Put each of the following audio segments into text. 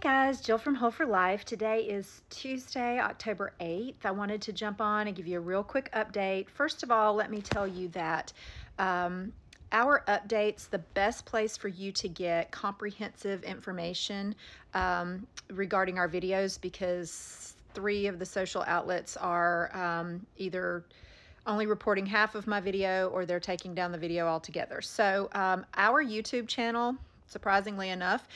Hey guys, Jill from Whole for Life. Today is Tuesday, October 8th. I wanted to jump on and give you a real quick update. First of all, let me tell you that our updates, the best place for you to get comprehensive information regarding our videos, because 3 of the social outlets are either only reporting half of my video or they're taking down the video altogether. So our YouTube channel, surprisingly enough,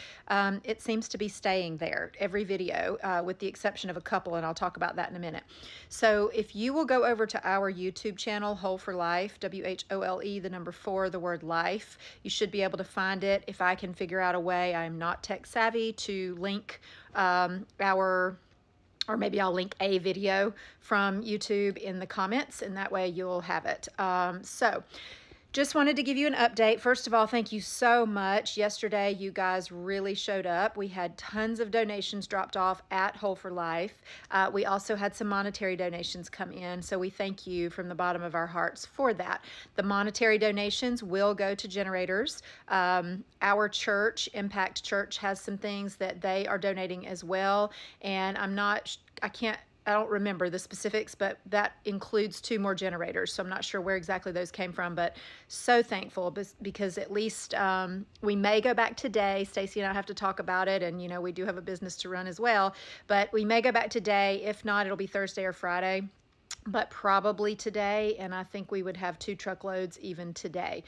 it seems to be staying there every video with the exception of a couple, and I'll talk about that in a minute. So if you will go over to our YouTube channel, Whole for Life, WHOLE, the number 4, the word life, you should be able to find it. If I can figure out a way, I'm not tech savvy, to link or maybe I'll link a video from YouTube in the comments, and that way you'll have it. So just wanted to give you an update. First of all, thank you so much. Yesterday, you guys really showed up. We had tons of donations dropped off at Whole for Life. We also had some monetary donations come in, so we thank you from the bottom of our hearts for that. The monetary donations will go to generators. Our church, Impact Church, has some things that they are donating as well, and I don't remember the specifics, but that includes 2 more generators. So I'm not sure where exactly those came from, but so thankful because at least we may go back today. Stacy and I have to talk about it, and we do have a business to run as well, but we may go back today. If not, it'll be Thursday or Friday, but probably today, and I think we would have 2 truckloads even today.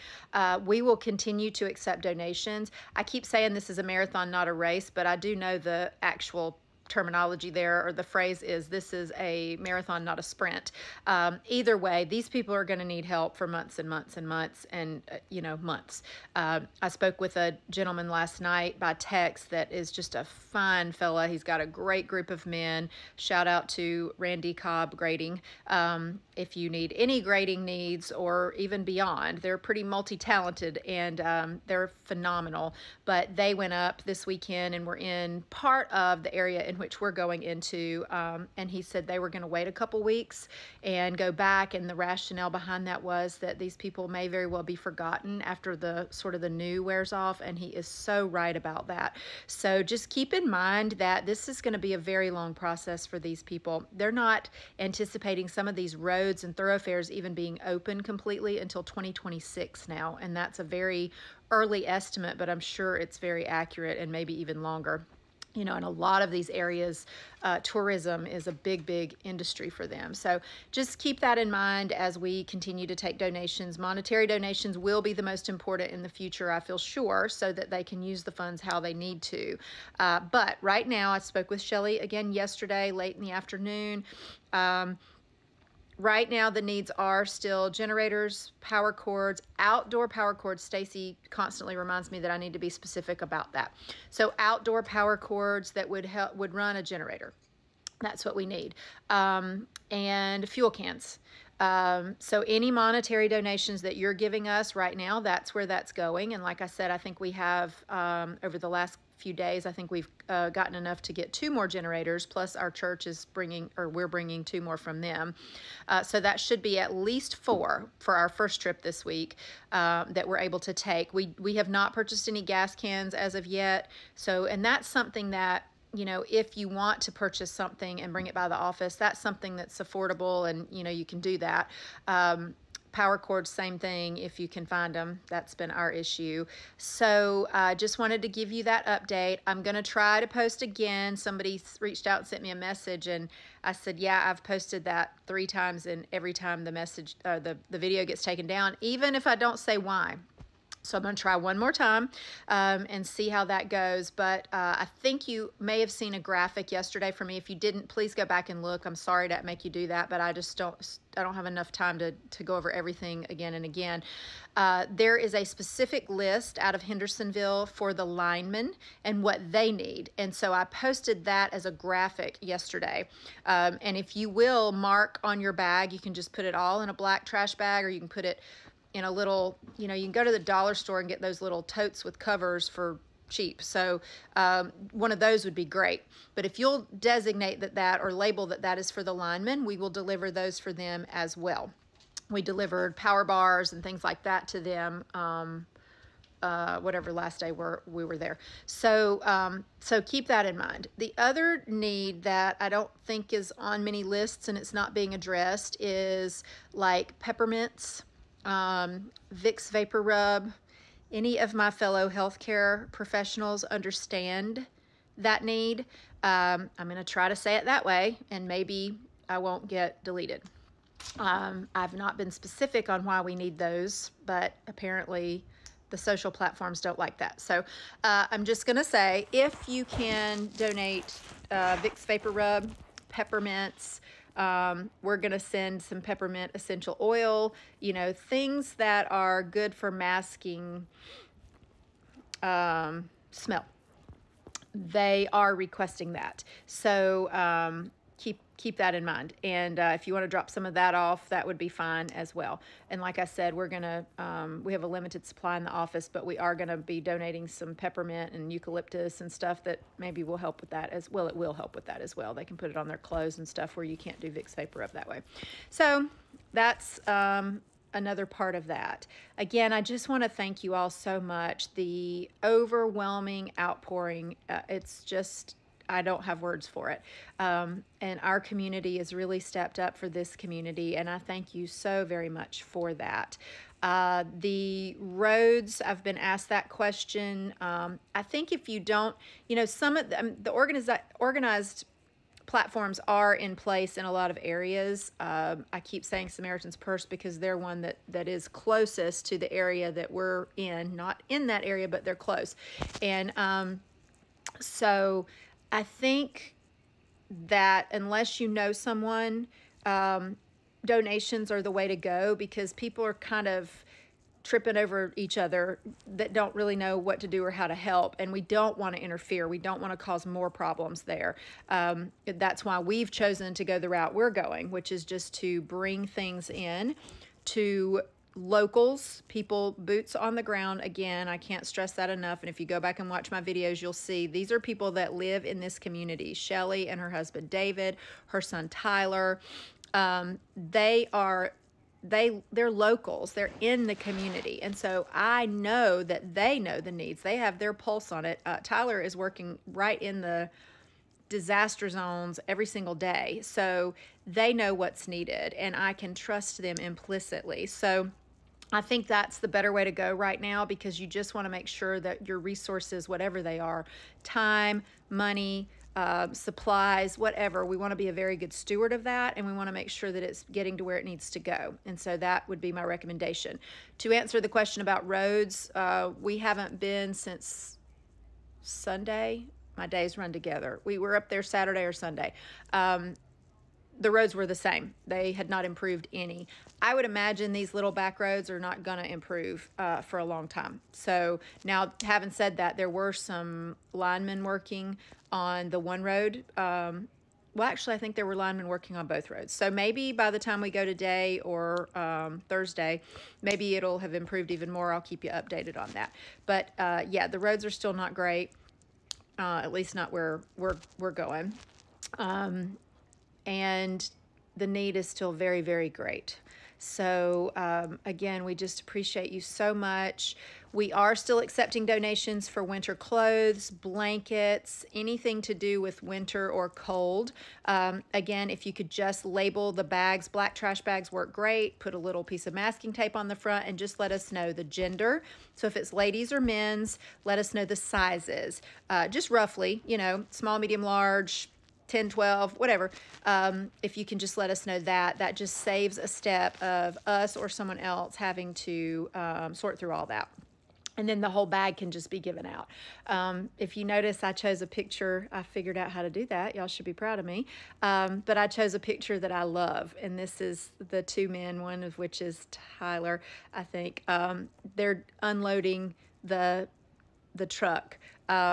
We will continue to accept donations. I keep saying this is a marathon, not a race, but I do know the actual terminology there, or the phrase is, this is a marathon, not a sprint. Either way, these people are going to need help for months and months and months and months. I spoke with a gentleman last night by text that is just a fine fella. He's got a great group of men. Shout out to Randy Cobb Grading. If you need any grading needs or even beyond, they're pretty multi-talented, and they're phenomenal. But they went up this weekend and were in part of the area in which we're going into, and he said they were going to wait a couple weeks and go back, and the rationale behind that was that these people may very well be forgotten after the sort of the new wears off, and he is so right about that. So just keep in mind that this is going to be a very long process for these people. They're not anticipating some of these roads and thoroughfares even being open completely until 2026 now, and that's a very early estimate, but I'm sure it's very accurate, and maybe even longer. In a lot of these areas, tourism is a big industry for them. So just keep that in mind as we continue to take donations. Monetary donations will be the most important in the future, I feel sure, so that they can use the funds how they need to. But right now, I spoke with Shelly again yesterday, late in the afternoon. Right now, the needs are still generators, power cords, outdoor power cords. Stacy constantly reminds me that I need to be specific about that. So outdoor power cords that would run a generator. That's what we need. And fuel cans. So any monetary donations that you're giving us right now, that's where that's going. And like I said, I think we have, over the last few days, I think we've gotten enough to get 2 more generators, plus our church is we're bringing 2 more from them. So that should be at least 4 for our first trip this week that we're able to take. We have not purchased any gas cans as of yet. So, and that's something that, if you want to purchase something and bring it by the office, that's something that's affordable, and, you can do that. Power cords, same thing, if you can find them. That's been our issue. So I just wanted to give you that update. I'm going to try to post again. Somebody reached out and sent me a message, and I said, yeah, I've posted that 3 times, and every time the message, the video gets taken down, even if I don't say why. So I'm going to try one more time and see how that goes. But I think you may have seen a graphic yesterday from me. If you didn't, please go back and look. I'm sorry to make you do that, but I don't have enough time to go over everything again and again. There is a specific list out of Hendersonville for the linemen and what they need. And so I posted that as a graphic yesterday. And if you will mark on your bag, you can just put it all in a black trash bag, or you can put it in a little, you can go to the dollar store and get those little totes with covers for cheap. So one of those would be great. But if you'll designate that or label that is for the linemen, we will deliver those for them as well. We delivered power bars and things like that to them whatever last day we were there. So, so keep that in mind. The other need that I don't think is on many lists and it's not being addressed is like peppermints, Vicks Vapor Rub. Any of my fellow healthcare professionals understand that need. I'm going to try to say it that way, and maybe I won't get deleted. I've not been specific on why we need those, but apparently the social platforms don't like that. So I'm just going to say, if you can donate Vicks Vapor Rub, peppermints, we're going to send some peppermint essential oil, you know, things that are good for masking smell. They are requesting that. So keep that in mind. And if you want to drop some of that off, that would be fine as well. And like I said, we're going to, we have a limited supply in the office, but we are going to be donating some peppermint and eucalyptus and stuff that maybe will help with that as well. It will help with that as well. They can put it on their clothes and stuff where you can't do Vicks Vapor Rub that way. So that's another part of that. Again, I just want to thank you all so much. The overwhelming outpouring, it's just, I don't have words for it. And our community has really stepped up for this community, and I thank you so very much for that. The roads, I've been asked that question. I think if you don't, you know, some of the organized platforms are in place in a lot of areas. I keep saying Samaritan's Purse because they're one that is closest to the area that we're in, not in that area, but they're close. And so I think that unless you know someone, donations are the way to go, because people are kind of tripping over each other that don't really know what to do or how to help, and we don't want to interfere. We don't want to cause more problems there. That's why we've chosen to go the route we're going, which is just to bring things in to locals, people, boots on the ground. Again, I can't stress that enough. And if you go back and watch my videos, you'll see these are people that live in this community. Shelly and her husband David, her son Tyler, they're locals. They're in the community. And so I know that they know the needs. They have their pulse on it. Tyler is working right in the disaster zones every single day. So they know what's needed, and I can trust them implicitly. So I think that's the better way to go right now, because you just want to make sure that your resources, whatever they are, time, money, supplies, whatever, we want to be a very good steward of that, and we want to make sure that it's getting to where it needs to go. And so that would be my recommendation. To answer the question about roads, we haven't been since Sunday. My days run together. We were up there Saturday or Sunday. The roads were the same. They had not improved any. I would imagine these little back roads are not going to improve for a long time. So now, having said that, there were some linemen working on the one road. Well, actually, I think there were linemen working on both roads. So maybe by the time we go today or Thursday, maybe it'll have improved even more. I'll keep you updated on that. But yeah, the roads are still not great, at least not where we're going. And the need is still very, very great. So again, we just appreciate you so much. We are still accepting donations for winter clothes, blankets, anything to do with winter or cold. Again, if you could just label the bags, black trash bags work great. Put a little piece of masking tape on the front and just let us know the gender. So if it's ladies or men's, let us know the sizes. Just roughly, you know, small, medium, large, 10, 12, whatever. If you can just let us know that, that just saves a step of us or someone else having to sort through all that. And then the whole bag can just be given out. If you notice, I chose a picture. I figured out how to do that. Y'all should be proud of me. But I chose a picture that I love. And this is the two men, one of which is Tyler, I think. They're unloading the truck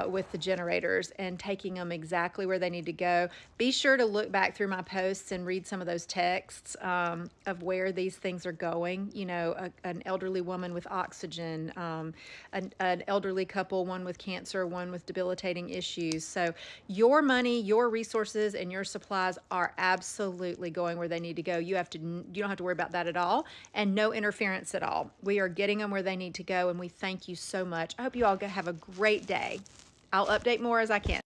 with the generators and taking them exactly where they need to go. Be sure to look back through my posts and read some of those texts of where these things are going. You know, an elderly woman with oxygen, an elderly couple, one with cancer, one with debilitating issues. So your money, your resources, and your supplies are absolutely going where they need to go. You don't have to worry about that at all, and no interference at all. We are getting them where they need to go, and we thank you so much. I hope you all have a great day. I'll update more as I can.